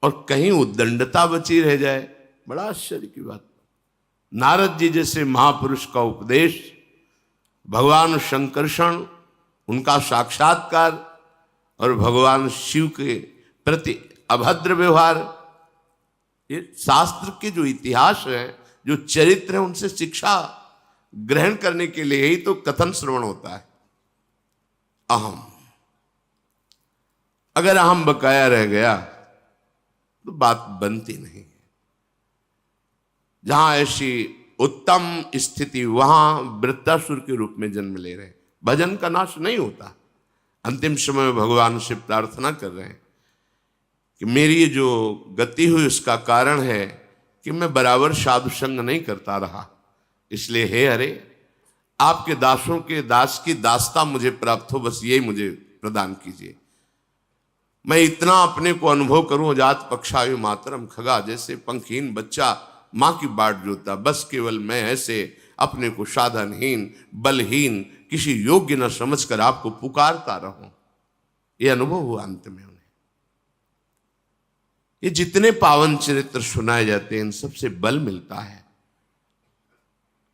और कहीं उद्दंडता बची रह जाए, बड़ा आश्चर्य की बात। नारद जी जैसे महापुरुष का उपदेश, भगवान शंकरषण, उनका साक्षात्कार और भगवान शिव के प्रति अभद्र व्यवहार, ये शास्त्र के जो इतिहास है, जो चरित्र है, उनसे शिक्षा ग्रहण करने के लिए ही तो कथन श्रवण होता है। अहम, अगर अहम बकाया रह गया तो बात बनती नहीं है। जहां ऐसी उत्तम स्थिति, वहां वृत्तासुर के रूप में जन्म ले रहे, भजन का नाश नहीं होता। अंतिम समय में भगवान से प्रार्थना कर रहे हैं कि मेरी ये जो गति हुई उसका कारण है कि मैं बराबर साधु संग नहीं करता रहा, इसलिए हे हरे, आपके दासों के दास की दासता मुझे प्राप्त हो, बस यही मुझे प्रदान कीजिए। मैं इतना अपने को अनुभव करूं, जात पक्षायु मातरम खगा, जैसे पंखहीन बच्चा मां की बाट जोता, बस केवल मैं ऐसे अपने को साधनहीन बलहीन किसी योग्य न समझकर आपको पुकारता रहूं। यह अनुभव हुआ अंत में उन्हें। ये जितने पावन चरित्र सुनाए जाते हैं, इन सबसे बल मिलता है,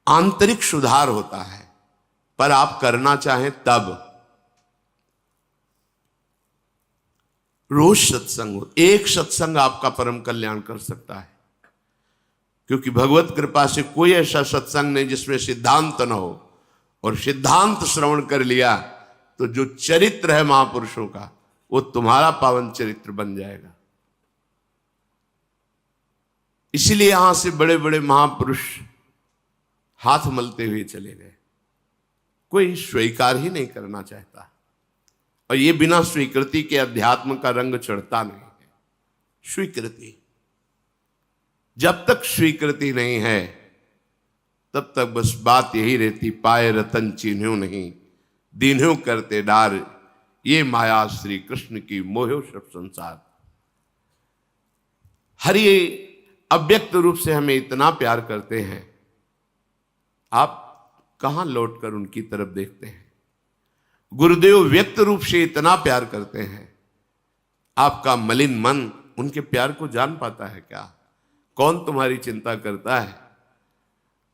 आंतरिक सुधार होता है। पर आप करना चाहें तब रोज सत्संग हो। एक सत्संग आपका परम कल्याण कर सकता है, क्योंकि भगवत कृपा से कोई ऐसा सत्संग नहीं जिसमें सिद्धांत न हो, और सिद्धांत श्रवण कर लिया तो जो चरित्र है महापुरुषों का, वो तुम्हारा पावन चरित्र बन जाएगा। इसलिए यहां से बड़े बड़े महापुरुष हाथ मलते हुए चले गए। कोई स्वीकार ही नहीं करना चाहता, और ये बिना स्वीकृति के अध्यात्म का रंग चढ़ता नहीं है। स्वीकृति, जब तक स्वीकृति नहीं है तब तक बस बात यही रहती, पाए रतन चिन्ह्यो नहीं, दीन्ह्यो करते डार, ये माया श्री कृष्ण की मोह्यो सब संसार। हरि अव्यक्त रूप से हमें इतना प्यार करते हैं, आप कहां लौटकर उनकी तरफ देखते हैं। गुरुदेव व्यक्त रूप से इतना प्यार करते हैं, आपका मलिन मन उनके प्यार को जान पाता है क्या? कौन तुम्हारी चिंता करता है?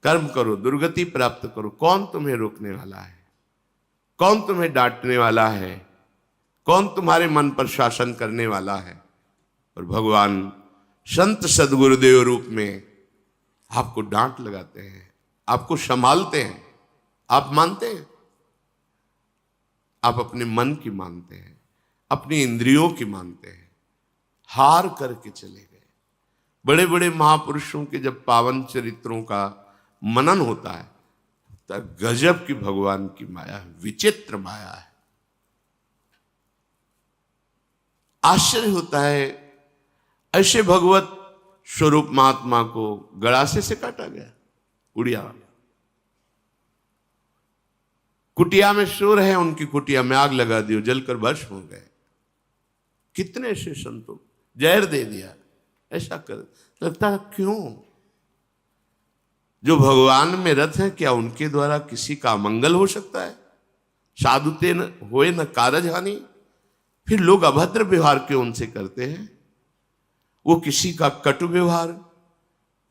कर्म करो, दुर्गति प्राप्त करो, कौन तुम्हें रोकने वाला है? कौन तुम्हें डांटने वाला है? कौन तुम्हारे मन पर शासन करने वाला है? और भगवान संत सदगुरुदेव रूप में आपको डांट लगाते हैं, आपको संभालते हैं। आप मानते हैं? आप अपने मन की मानते हैं, अपनी इंद्रियों की मानते हैं, हार करके चले गए। बड़े बड़े महापुरुषों के जब पावन चरित्रों का मनन होता है तब गजब की भगवान की माया है, विचित्र माया है। आश्चर्य होता है, ऐसे भगवत स्वरूप महात्मा को गड़ासे से काटा गया, उड़िया वाला। कुटिया में सो रहे, उनकी कुटिया में आग लगा दी, जलकर भस्म हो गए। कितने ऐसे संतों जहर दे दिया, ऐसा कर लगता है क्यों? जो भगवान में रत है, क्या उनके द्वारा किसी का मंगल हो सकता है? साधुते न होए न कारज हानि। फिर लोग अभद्र व्यवहार क्यों उनसे करते हैं? वो किसी का कटु व्यवहार,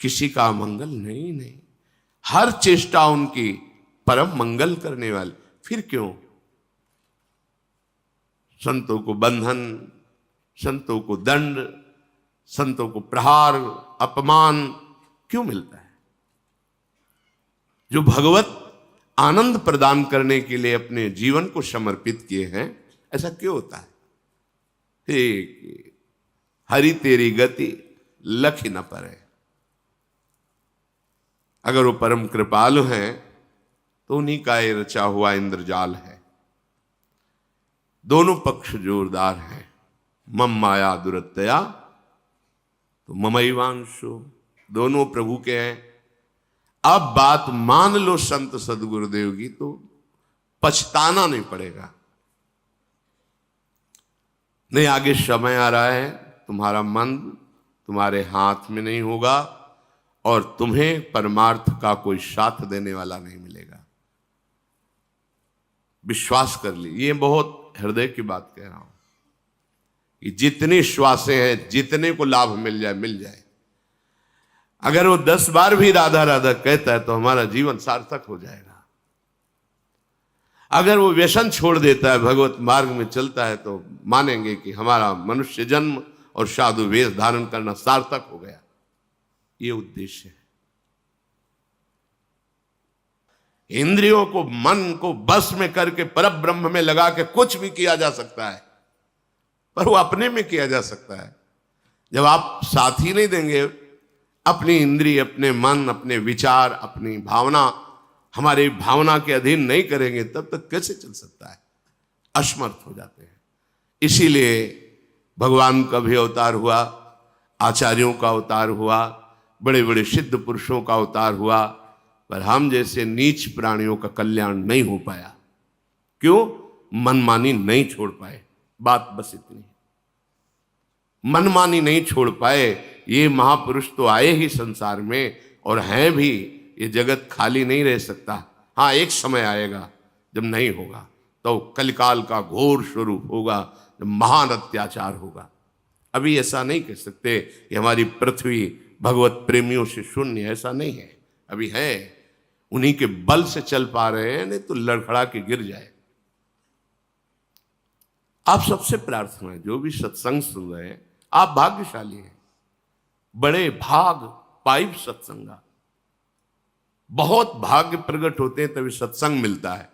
किसी का मंगल नहीं, हर चेष्टा उनकी परम मंगल करने वाले। फिर क्यों संतों को बंधन, संतों को दंड, संतों को प्रहार, अपमान क्यों मिलता है? जो भगवत आनंद प्रदान करने के लिए अपने जीवन को समर्पित किए हैं, ऐसा क्यों होता है? हे हरि तेरी गति लख न परे। अगर वो परम कृपालु हैं तो उन्हीं का ये रचा हुआ इंद्रजाल है। दोनों पक्ष जोरदार हैं। मम माया दुरत्या तो ममैवांशो, दोनों प्रभु के हैं। अब बात मान लो संत सदगुरुदेव की तो पछताना नहीं पड़ेगा। नहीं, आगे समय आ रहा है, तुम्हारा मन तुम्हारे हाथ में नहीं होगा और तुम्हें परमार्थ का कोई साथ देने वाला नहीं मिलेगा। विश्वास कर ली, ये बहुत हृदय की बात कह रहा हूं। कि जितनी श्वासें हैं, जितने को लाभ मिल जाए मिल जाए। अगर वो 10 बार भी राधा राधा कहता है तो हमारा जीवन सार्थक हो जाएगा। अगर वो व्यसन छोड़ देता है, भगवत मार्ग में चलता है, तो मानेंगे कि हमारा मनुष्य जन्म और साधु वेश धारण करना सार्थक हो गया। ये उद्देश्य है। इंद्रियों को, मन को बस में करके परब्रह्म में लगा के कुछ भी किया जा सकता है, पर वो अपने में किया जा सकता है। जब आप साथ ही नहीं देंगे, अपनी इंद्रिय, अपने मन, अपने विचार, अपनी भावना हमारी भावना के अधीन नहीं करेंगे, तब तक कैसे चल सकता है? असमर्थ हो जाते हैं। इसीलिए भगवान का भी अवतार हुआ, आचार्यों का अवतार हुआ, बड़े बड़े सिद्ध पुरुषों का अवतार हुआ, पर हम जैसे नीच प्राणियों का कल्याण नहीं हो पाया। क्यों? मनमानी नहीं छोड़ पाए। बात बस इतनी, मनमानी नहीं छोड़ पाए। ये महापुरुष तो आए ही संसार में और हैं भी। ये जगत खाली नहीं रह सकता। हाँ, एक समय आएगा जब नहीं होगा, तो कलिकाल का घोर स्वरूप होगा, जब महान अत्याचार होगा। अभी ऐसा नहीं कह सकते कि हमारी पृथ्वी भगवत प्रेमियों से शून्य, ऐसा नहीं है। अभी है, उन्हीं के बल से चल पा रहे हैं, नहीं तो लड़खड़ा के गिर जाए। आप सबसे प्रार्थना है, जो भी सत्संग सुन रहे हैं, आप भाग्यशाली हैं। बड़े भाग पाइप सत्संगा, बहुत भाग्य प्रकट होते हैं तभी सत्संग मिलता है।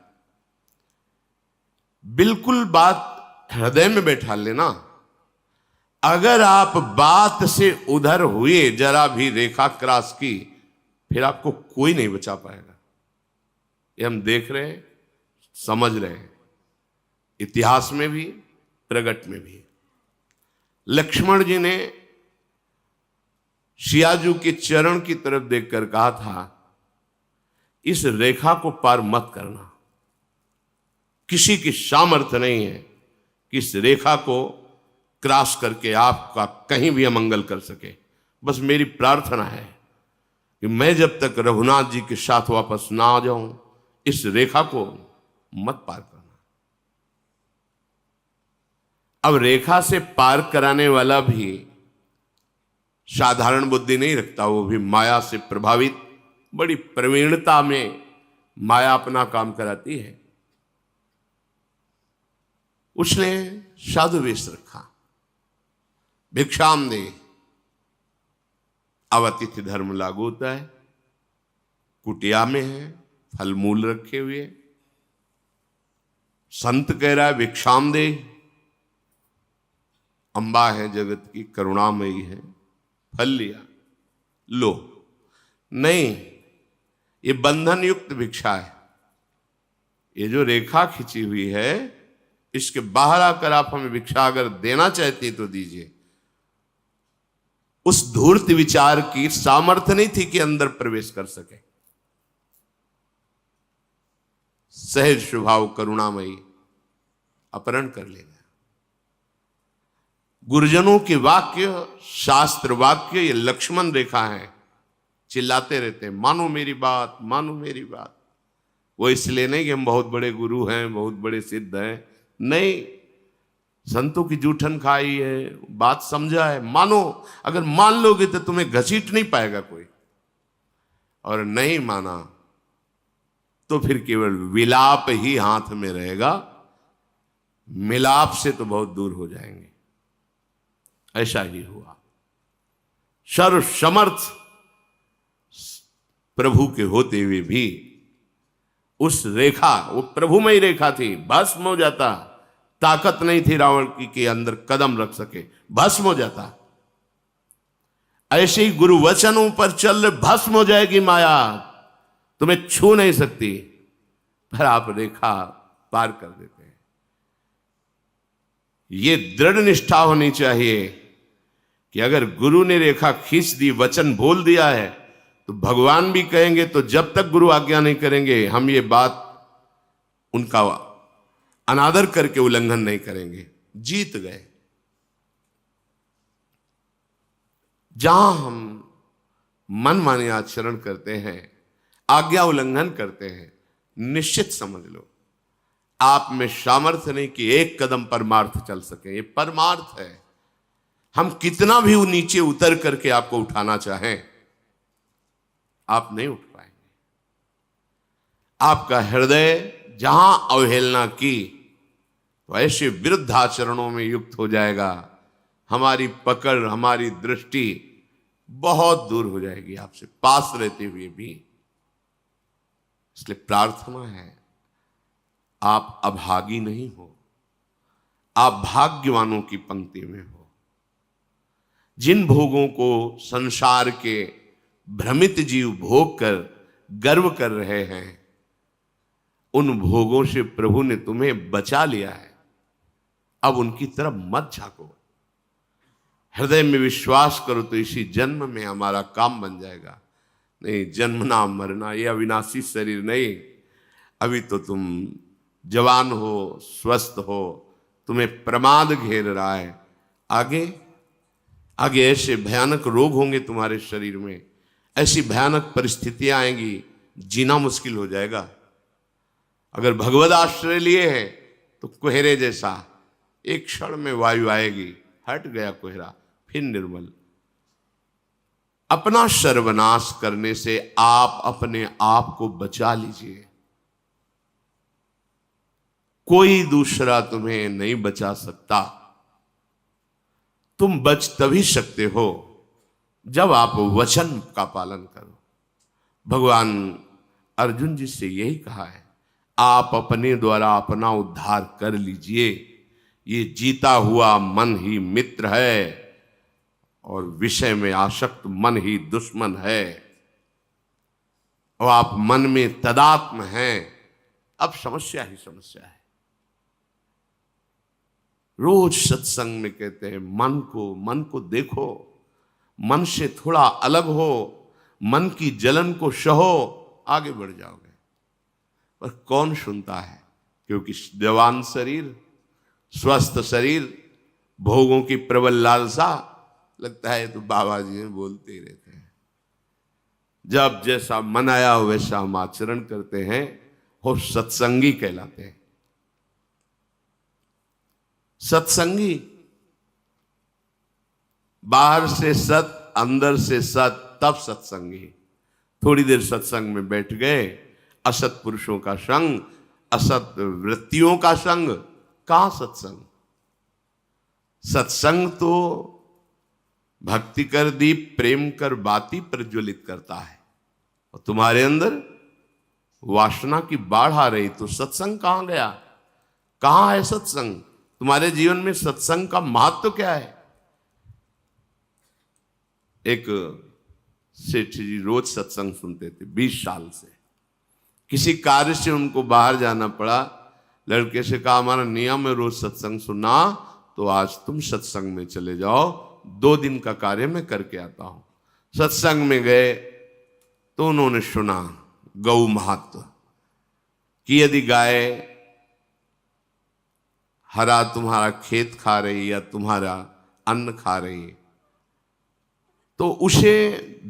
बिल्कुल बात हृदय में बैठा लेना। अगर आप बात से उधर हुए, जरा भी रेखा क्रॉस की, फिर आपको कोई नहीं बचा पाएगा। ये हम देख रहे हैं, समझ रहे हैं, इतिहास में भी, प्रगट में भी। लक्ष्मण जी ने सियाजू के चरण की तरफ देखकर कहा था, इस रेखा को पार मत करना। किसी की सामर्थ्य नहीं है कि इस रेखा को क्रॉस करके आपका कहीं भी अमंगल कर सके। बस मेरी प्रार्थना है कि मैं जब तक रघुनाथ जी के साथ वापस ना आ जाऊं, इस रेखा को मत पार करना। अब रेखा से पार कराने वाला भी साधारण बुद्धि नहीं रखता, वो भी माया से प्रभावित, बड़ी प्रवीणता में माया अपना काम कराती है। उसने साधु वेश रखा, भिक्षाम दे। अब अतिथि धर्म लागू होता है। कुटिया में है, फल मूल रखे हुए, संत कह रहा है भिक्षाम दे। अम्बा है जगत की, करुणामयी है, फल लिया, लो। नहीं, ये बंधन युक्त भिक्षा है। ये जो रेखा खिंची हुई है, इसके बाहर आकर आप हमें भिक्षा अगर देना चाहती तो दीजिए। उस धूर्त विचार की सामर्थ्य नहीं थी कि अंदर प्रवेश कर सके। सहज स्वभाव करुणामयी अपहरण कर लेगा। गुरुजनों के वाक्य, शास्त्र वाक्य, ये लक्ष्मण रेखा है। चिल्लाते रहते हैं, मानो मेरी बात, मानो मेरी बात। वो इसलिए नहीं कि हम बहुत बड़े गुरु हैं, बहुत बड़े सिद्ध हैं, नहीं, संतों की जूठन खाई है, बात समझा है, मानो। अगर मान लोगे तो तुम्हें घसीट नहीं पाएगा कोई, और नहीं माना तो फिर केवल विलाप ही हाथ में रहेगा। मिलाप से तो बहुत दूर हो जाएंगे। ऐसा ही हुआ। सर्व समर्थ प्रभु के होते हुए भी उस रेखा, वो प्रभुमयी रेखा थी, भस्म हो जाता। ताकत नहीं थी रावण की के अंदर कदम रख सके, भस्म हो जाता। ऐसे ही गुरु वचनों पर चल, भस्म हो जाएगी माया, तुम्हें छू नहीं सकती। पर आप रेखा पार कर देते हैं। ये दृढ़ निष्ठा होनी चाहिए कि अगर गुरु ने रेखा खींच दी, वचन बोल दिया है, तो भगवान भी कहेंगे, तो जब तक गुरु आज्ञा नहीं करेंगे हम ये बात उनका अनादर करके उल्लंघन नहीं करेंगे। जीत गए। जहां हम मनमानी आचरण करते हैं, आज्ञा उल्लंघन करते हैं, निश्चित समझ लो आप में सामर्थ्य नहीं कि एक कदम परमार्थ चल सके। ये परमार्थ है। हम कितना भी नीचे उतर करके आपको उठाना चाहें, आप नहीं उठ पाएंगे। आपका हृदय जहां अवहेलना की तो ऐसे विरुद्धाचरणों में युक्त हो जाएगा, हमारी पकड़, हमारी दृष्टि बहुत दूर हो जाएगी आपसे, पास रहते हुए भी। इसलिए प्रार्थना है, आप अभागी नहीं हो, आप भाग्यवानों की पंक्ति में हो। जिन भोगों को संसार के भ्रमित जीव भोग कर गर्व कर रहे हैं, उन भोगों से प्रभु ने तुम्हें बचा लिया है। अब उनकी तरफ मत झांको, हृदय में विश्वास करो तो इसी जन्म में हमारा काम बन जाएगा। नहीं, जन्मना मरना ये अविनाशी शरीर नहीं। अभी तो तुम जवान हो, स्वस्थ हो, तुम्हें प्रमाद घेर रहा है। आगे आगे ऐसे भयानक रोग होंगे तुम्हारे शरीर में, ऐसी भयानक परिस्थितियां आएंगी, जीना मुश्किल हो जाएगा। अगर भगवद आश्रय लिए हैं तो कोहरे जैसा एक क्षण में वायु आएगी, हट गया कोहरा, फिर निर्मल। अपना सर्वनाश करने से आप अपने आप को बचा लीजिए। कोई दूसरा तुम्हें नहीं बचा सकता। तुम बच तभी सकते हो जब आप वचन का पालन करो। भगवान अर्जुन जी से यही कहा है, आप अपने द्वारा अपना उद्धार कर लीजिए। ये जीता हुआ मन ही मित्र है और विषय में आसक्त मन ही दुश्मन है। और आप मन में तदात्म हैं। अब समस्या ही समस्या है। रोज सत्संग में कहते हैं मन को देखो, मन से थोड़ा अलग हो, मन की जलन को सहो, आगे बढ़ जाओगे। पर कौन सुनता है? क्योंकि जवान शरीर, स्वस्थ शरीर, भोगों की प्रबल लालसा, लगता है तो बाबा जी में बोलते ही रहते हैं। जब जैसा मन आया वैसा हम आचरण करते हैं, वो सत्संगी कहलाते हैं। सत्संगी, बाहर से सत, अंदर से सत, तब सत्संगी। थोड़ी देर सत्संग में बैठ गए, असत पुरुषों का संग, असत वृत्तियों का संग, कहां सत्संग? सत्संग तो भक्ति कर दीप प्रेम कर बाती प्रज्वलित करता है, और तुम्हारे अंदर वासना की बाढ़ आ रही तो सत्संग कहां गया? कहां है सत्संग? तुम्हारे जीवन में सत्संग का महत्व क्या है? एक सेठ जी रोज सत्संग सुनते थे 20 साल से। किसी कार्य से उनको बाहर जाना पड़ा, लड़के से कहा हमारा नियम है रोज सत्संग सुनना, तो आज तुम सत्संग में चले जाओ, 2 दिन का कार्य मैं करके आता हूं। सत्संग में गए तो उन्होंने सुना गौ महत्व कि यदि गाय हरा तुम्हारा खेत खा रही या तुम्हारा अन्न खा रही तो उसे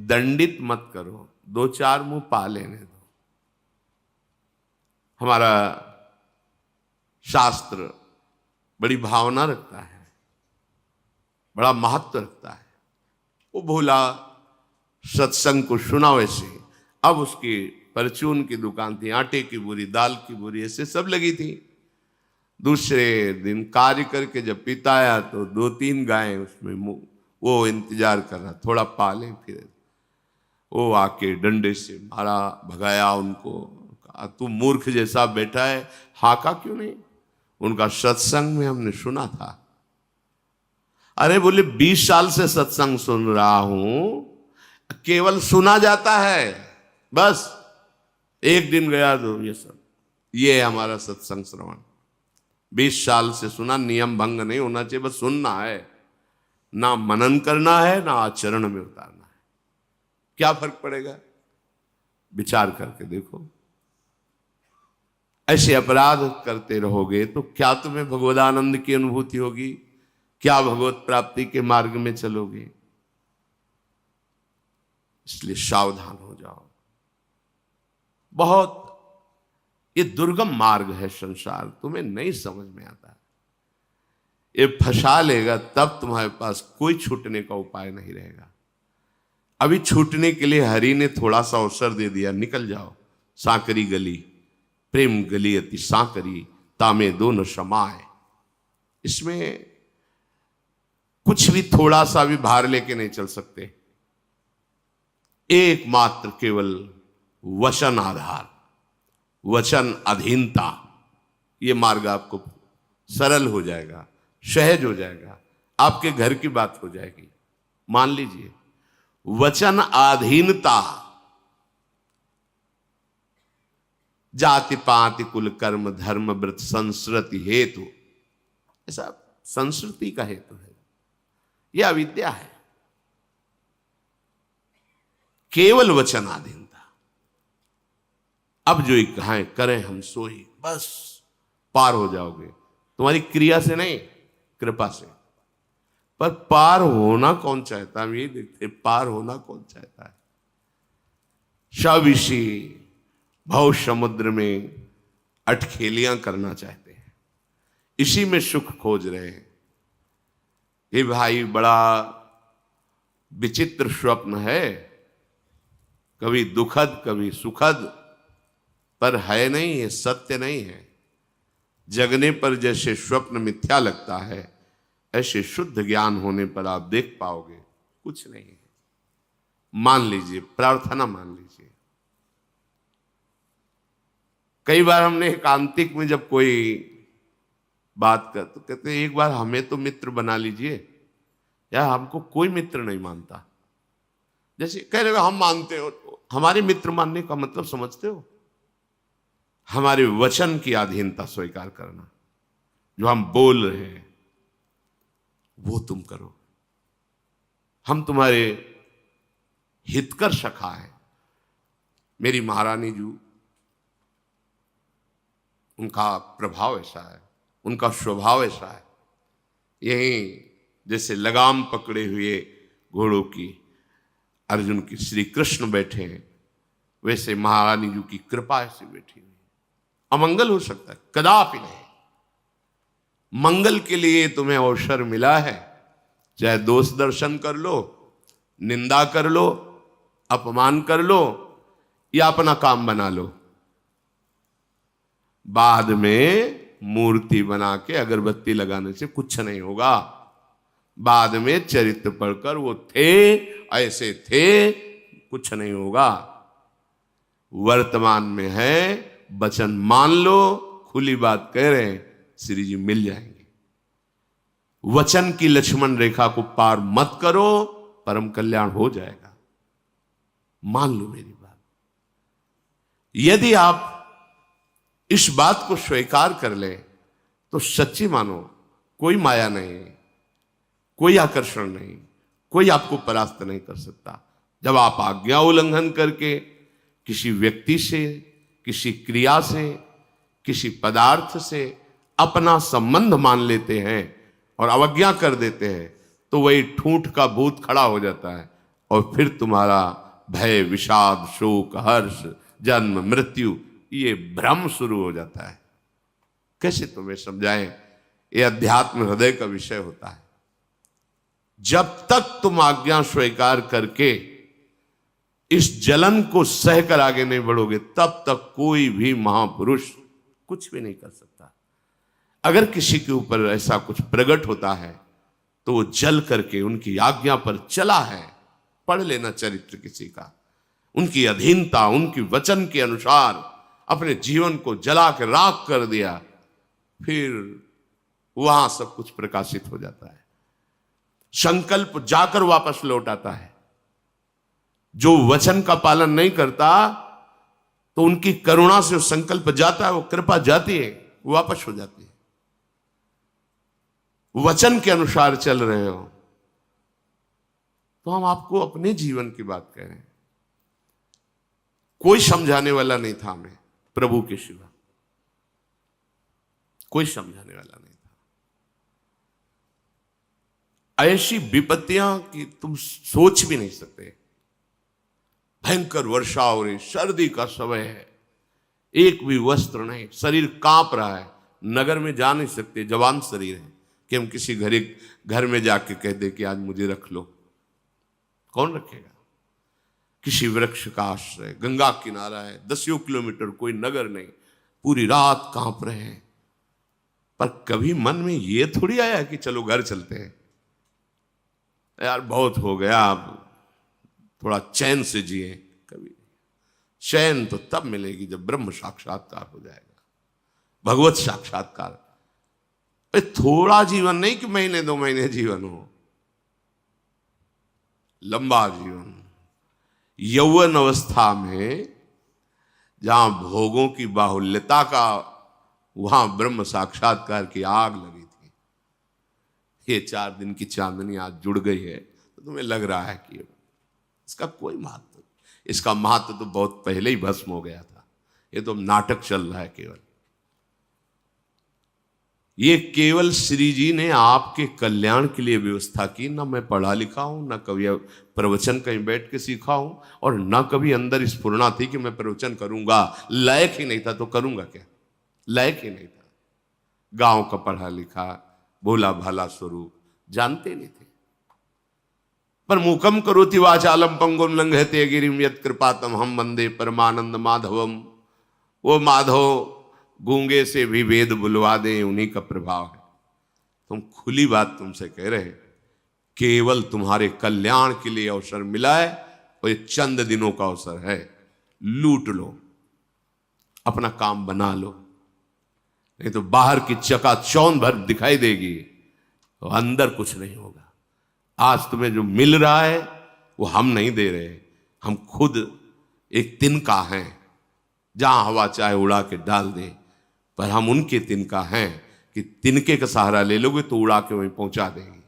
दंडित मत करो, 2-4 मुंह पा लेने दो। हमारा शास्त्र बड़ी भावना रखता है, बड़ा महत्व रखता है। वो भोला सत्संग को सुना वैसे। अब उसकी परचून की दुकान थी, आटे की बोरी, दाल की बोरी, ऐसे सब लगी थी। दूसरे दिन कार्य करके जब पिता आया तो 2-3 गायें उसमें वो इंतजार कर रहा, थोड़ा पाले। फिर वो आके डंडे से मारा, भगाया उनको। कहा तू मूर्ख जैसा बैठा है, हाका क्यों नहीं? उनका सत्संग में हमने सुना था। अरे बोले 20 साल से सत्संग सुन रहा हूं, केवल सुना जाता है, बस एक दिन गया तो ये सब, ये है हमारा सत्संग श्रवण। 20 साल से सुना, नियम भंग नहीं होना चाहिए, बस सुनना है, ना मनन करना है, ना आचरण में उतारना है। क्या फर्क पड़ेगा? विचार करके देखो। ऐसे अपराध करते रहोगे तो क्या तुम्हें भगवदानंद की अनुभूति होगी? क्या भगवत प्राप्ति के मार्ग में चलोगे? इसलिए सावधान हो जाओ। बहुत ये दुर्गम मार्ग है संसार, तुम्हें नहीं समझ में आता। ये फंसा लेगा तब तुम्हारे पास कोई छूटने का उपाय नहीं रहेगा। अभी छूटने के लिए हरि ने थोड़ा सा अवसर दे दिया, निकल जाओ सांकरी गली, प्रेम गली अति सांकरी, तामे दोनों समाए। इसमें कुछ भी थोड़ा सा भी भार लेके नहीं चल सकते। एकमात्र केवल वचन आधार, वचन अधीनता, ये मार्ग आपको सरल हो जाएगा, सहज हो जाएगा, आपके घर की बात हो जाएगी। मान लीजिए वचन अधीनता, जाति पाति कुल कर्म धर्म व्रत संस्कृति हेतु, ऐसा संस्कृति का हेतु है, यह अविद्या है। केवल वचनाधीनता। अब जो कहें करें हम सोई, बस पार हो जाओगे, तुम्हारी क्रिया से नहीं, कृपा से। पर पार होना कौन चाहता है? हम ये देखते, पार होना कौन चाहता है? सविषी भव समुद्र में अटखेलियां करना चाहते हैं, इसी में सुख खोज रहे हैं। ये भाई बड़ा विचित्र स्वप्न है, कभी दुखद कभी सुखद, पर है नहीं, ये सत्य नहीं है। जगने पर जैसे स्वप्न मिथ्या लगता है, ऐसे शुद्ध ज्ञान होने पर आप देख पाओगे कुछ नहीं है। मान लीजिए, प्रार्थना मान लीजिए। कई बार हमने एकांतिक में जब कोई बात कर तो कहते हैं एक बार हमें तो मित्र बना लीजिए, या हमको कोई मित्र नहीं मानता। जैसे कह रहे हो हम मानते हो, हमारे मित्र मानने का मतलब समझते हो? हमारे वचन की अधीनता स्वीकार करना, जो हम बोल रहे हैं वो तुम करो। हम तुम्हारे हितकर सखा है। मेरी महारानी जी, उनका प्रभाव ऐसा है, उनका स्वभाव ऐसा है, यही जैसे लगाम पकड़े हुए घोड़ों की अर्जुन की श्री कृष्ण बैठे हैं, वैसे महारानी जी की कृपा ऐसी बैठी हुई। अमंगल हो सकता है, कदापि नहीं। मंगल के लिए तुम्हें अवसर मिला है, चाहे दोष दर्शन कर लो, निंदा कर लो, अपमान कर लो, या अपना काम बना लो। बाद में मूर्ति बना के अगरबत्ती लगाने से कुछ नहीं होगा। बाद में चरित्र पढ़कर वो थे ऐसे थे, कुछ नहीं होगा। वर्तमान में है, वचन मान लो, खुली बात कह रहे हैं, श्री जी मिल जाएंगे। वचन की लक्ष्मण रेखा को पार मत करो, परम कल्याण हो जाएगा। मान लो मेरी बात। यदि आप इस बात को स्वीकार कर ले तो सच्ची मानो, कोई माया नहीं, कोई आकर्षण नहीं, कोई आपको परास्त नहीं कर सकता। जब आप आज्ञा उल्लंघन करके किसी व्यक्ति से, किसी क्रिया से, किसी पदार्थ से अपना संबंध मान लेते हैं और अवज्ञा कर देते हैं, तो वही ठूंठ का भूत खड़ा हो जाता है और फिर तुम्हारा भय, विषाद, शोक, हर्ष, जन्म, मृत्यु, ये भ्रम शुरू हो जाता है। कैसे तुम्हें समझाएं? ये अध्यात्म हृदय का विषय होता है। जब तक तुम आज्ञा स्वीकार करके इस जलन को सहकर आगे नहीं बढ़ोगे, तब तक कोई भी महापुरुष कुछ भी नहीं कर सकता। अगर किसी के ऊपर ऐसा कुछ प्रकट होता है तो वो जल करके उनकी आज्ञा पर चला है। पढ़ लेना चरित्र किसी का, उनकी अधीनता, उनकी वचन के अनुसार अपने जीवन को जला के राख कर दिया, फिर वहां सब कुछ प्रकाशित हो जाता है। संकल्प जाकर वापस लौट आता है। जो वचन का पालन नहीं करता तो उनकी करुणा से वो संकल्प जाता है, वो कृपा जाती है, वापस हो जाती है। वचन के अनुसार चल रहे हो तो हम आपको अपने जीवन की बात कह रहे हैं। कोई समझाने वाला नहीं था हमें प्रभु के सिवा, कोई समझाने वाला नहीं था। ऐसी विपत्तियां कि तुम सोच भी नहीं सकते। भयंकर वर्षा हो रही, सर्दी का समय है, एक भी वस्त्र नहीं, शरीर कांप रहा है, नगर में जा नहीं सकते, जवान शरीर है कि हम किसी घर में जाके कह दे कि आज मुझे रख लो, कौन रखेगा? किसी वृक्ष का आश्रय, गंगा किनारा है, 10 किलोमीटर, कोई नगर नहीं, पूरी रात कांप रहे हैं। पर कभी मन में ये थोड़ी आया कि चलो घर चलते हैं, यार बहुत हो गया, अब थोड़ा चैन से जिए। कभी चैन तो तब मिलेगी जब ब्रह्म साक्षात्कार हो जाएगा, भगवत साक्षात्कार। थोड़ा जीवन नहीं कि महीने 2 महीने जीवन हो, लंबा जीवन। यौवन अवस्था में जहां भोगों की बाहुल्यता का, वहां ब्रह्म साक्षात्कार की आग लगी थी। ये 4 दिन की चांदनी आज जुड़ गई है तो तुम्हें लग रहा है कि इसका कोई महत्व नहीं। इसका महत्व तो बहुत पहले ही भस्म हो गया था, ये तो नाटक चल रहा है केवल। ये केवल श्री जी ने आपके कल्याण के लिए व्यवस्था की। ना मैं पढ़ा लिखा हूं, ना कभी प्रवचन कहीं बैठ के सीखा हूं, और ना कभी अंदर स्फुरना थी कि मैं प्रवचन करूंगा। लायक ही नहीं था तो करूंगा क्या, लायक ही नहीं था। गांव का पढ़ा लिखा भोला भाला स्वरूप जानते नहीं थे। पर मूकम करोति वाचालम पंगुम लंघयते गिरिम यत् कृपातम हम वंदे परमानंद माधवम। वो माधव गूंगे से भी वेद बुलवा दे, उन्हीं का प्रभाव है। तुम खुली बात तुमसे कह रहे, केवल तुम्हारे कल्याण के लिए अवसर मिला है, और ये चंद दिनों का अवसर है। लूट लो, अपना काम बना लो, नहीं तो बाहर की चकाचौंध भर दिखाई देगी तो अंदर कुछ नहीं होगा। आज तुम्हें जो मिल रहा है वो हम नहीं दे रहे, हम खुद एक तिनका हैं, जहां हवा चाहे उड़ा के डाल दे। पर हम उनके तिनका हैं कि तिनके का सहारा ले लोगे तो उड़ा के वहीं पहुंचा देंगे।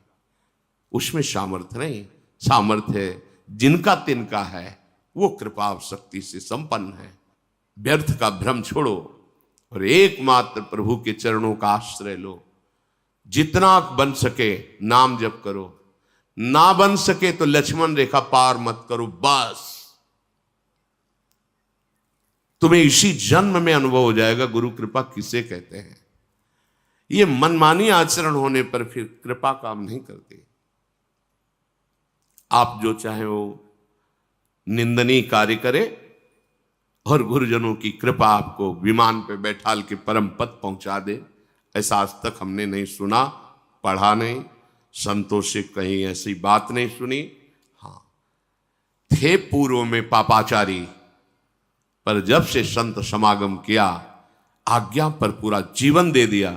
उसमें सामर्थ्य नहीं, सामर्थ्य जिनका तिनका है वो कृपा शक्ति से संपन्न है। व्यर्थ का भ्रम छोड़ो और एकमात्र प्रभु के चरणों का आश्रय लो। जितना बन सके नाम जप करो, ना बन सके तो लक्ष्मण रेखा पार मत करो, बस तुम्हें इसी जन्म में अनुभव हो जाएगा गुरु कृपा किसे कहते हैं। ये मनमानी आचरण होने पर फिर कृपा काम नहीं करती। आप जो चाहे वो निंदनीय कार्य करे और गुरुजनों की कृपा आपको विमान पे बैठाल के परम पद पहुंचा दे, ऐसा आज तक हमने नहीं सुना, पढ़ा नहीं, संतों से कहीं ऐसी बात नहीं सुनी। हाँ, थे पूर्व में पापाचारी, पर जब से संत समागम किया, आज्ञा पर पूरा जीवन दे दिया,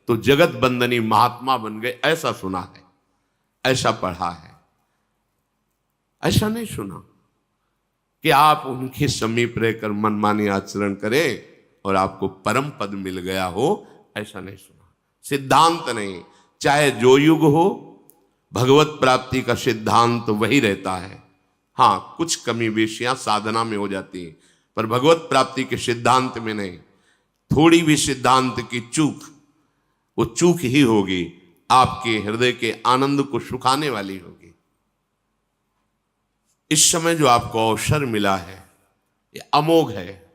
तो जगत बंदनी महात्मा बन गए। ऐसा सुना है, ऐसा पढ़ा है, ऐसा नहीं सुना कि आप उनके समीप रहकर मनमानी आचरण करें और आपको परम पद मिल गया हो। ऐसा नहीं सुना, सिद्धांत नहीं। चाहे जो युग हो, भगवत प्राप्ति का सिद्धांत वही रहता है। हाँ, कुछ कमी बेशियां साधना में हो जाती हैं, पर भगवत प्राप्ति के सिद्धांत में नहीं। थोड़ी भी सिद्धांत की चूक, वो चूक ही होगी, आपके हृदय के आनंद को सुखाने वाली होगी। इस समय जो आपको अवसर मिला है ये अमोघ है।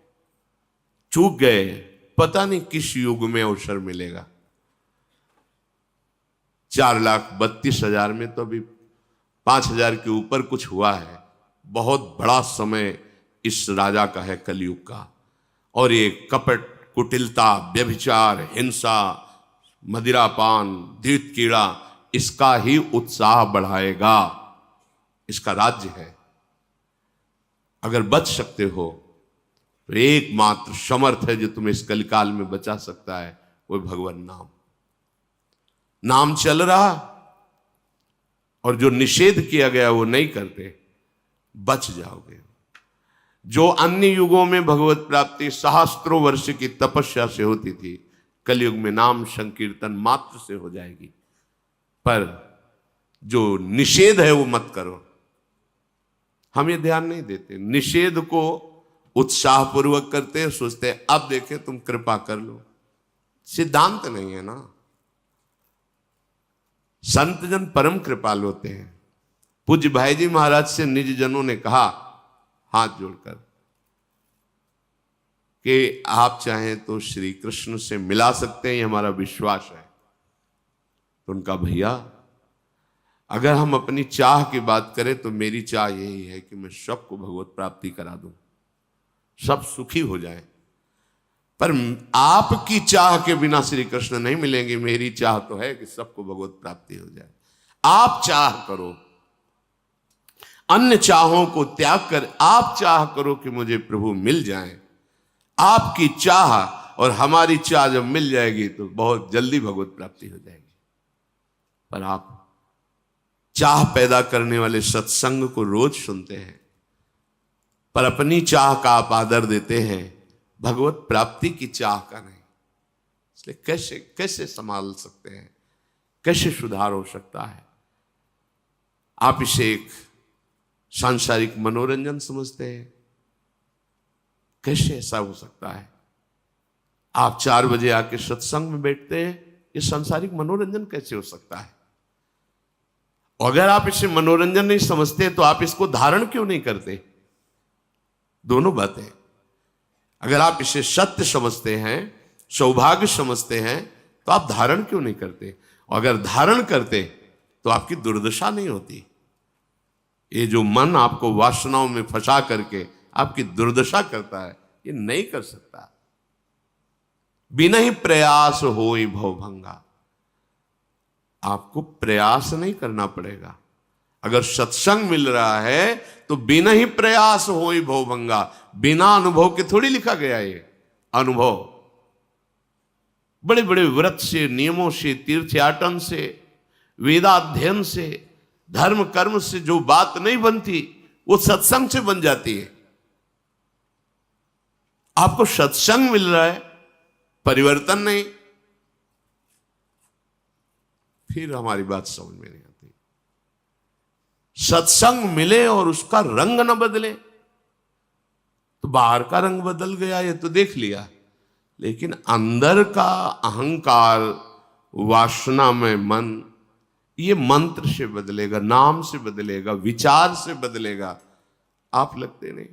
चूक गए, पता नहीं किस युग में अवसर मिलेगा। 4,32,000 में तो अभी 5,000 के ऊपर कुछ हुआ है। बहुत बड़ा समय इस राजा का है कलयुग का, और ये कपट, कुटिलता, व्यभिचार, हिंसा, मदिरापान, धृत कीड़ा, इसका ही उत्साह बढ़ाएगा। इसका राज्य है। अगर बच सकते हो तो एकमात्र समर्थ है जो तुम्हें इस कलिकाल में बचा सकता है, वो भगवान नाम। नाम चल रहा और जो निषेध किया गया वो नहीं करते, बच जाओगे। जो अन्य युगों में भगवत प्राप्ति सहस्त्रों वर्ष की तपस्या से होती थी, कलयुग में नाम संकीर्तन मात्र से हो जाएगी। पर जो निषेध है वो मत करो। हम ये ध्यान नहीं देते, निषेध को उत्साहपूर्वक करते हैं, सोचते हैं अब देखे तुम कृपा कर लो। सिद्धांत नहीं है ना। संत जन परम कृपालु होते हैं। पूज्य भाई जी महाराज से निज जनों ने कहा हाथ जोड़कर कि आप चाहें तो श्री कृष्ण से मिला सकते हैं, ये हमारा विश्वास है। तो उनका भैया, अगर हम अपनी चाह की बात करें तो मेरी चाह यही है कि मैं सबको भगवत प्राप्ति करा दूं, सब सुखी हो जाए। पर आपकी चाह के बिना श्री कृष्ण नहीं मिलेंगे। मेरी चाह तो है कि सबको भगवत प्राप्ति हो जाए। आप चाह करो, अन्य चाहों को त्याग कर आप चाह करो कि मुझे प्रभु मिल जाए। आपकी चाह और हमारी चाह जब मिल जाएगी तो बहुत जल्दी भगवत प्राप्ति हो जाएगी। पर आप चाह पैदा करने वाले सत्संग को रोज सुनते हैं, पर अपनी चाह का आप आदर देते हैं, भगवत प्राप्ति की चाह का नहीं। इसलिए कैसे कैसे संभाल सकते हैं, कैसे सुधार हो सकता है? आप इसे एक सांसारिक मनोरंजन समझते हैं। कैसे ऐसा हो सकता है? आप 4 बजे आके सत्संग में बैठते हैं, ये सांसारिक मनोरंजन कैसे हो सकता है? और अगर आप इसे मनोरंजन नहीं समझते तो आप इसको धारण क्यों नहीं करते? दोनों बातें। अगर आप इसे सत्य समझते हैं, सौभाग्य समझते हैं, तो आप धारण क्यों नहीं करते? और अगर धारण करते तो आपकी दुर्दशा नहीं होती। ये जो मन आपको वासनाओं में फंसा करके आपकी दुर्दशा करता है, ये नहीं कर सकता। बिना ही प्रयास होई भवभंगा। आपको प्रयास नहीं करना पड़ेगा। अगर सत्संग मिल रहा है तो बिना ही प्रयास होई भवभंगा। बिना अनुभव के थोड़ी लिखा गया ये अनुभव। बड़े बड़े व्रत से, नियमों से, तीर्थयाटन से, वेदाध्ययन से, धर्म कर्म से जो बात नहीं बनती वो सत्संग से बन जाती है। आपको सत्संग मिल रहा है, परिवर्तन नहीं, फिर हमारी बात समझ में नहीं आती। सत्संग मिले और उसका रंग न बदले तो बाहर का रंग बदल गया ये तो देख लिया, लेकिन अंदर का अहंकार, वासना में मन, ये मंत्र से बदलेगा, नाम से बदलेगा, विचार से बदलेगा। आप लगते नहीं।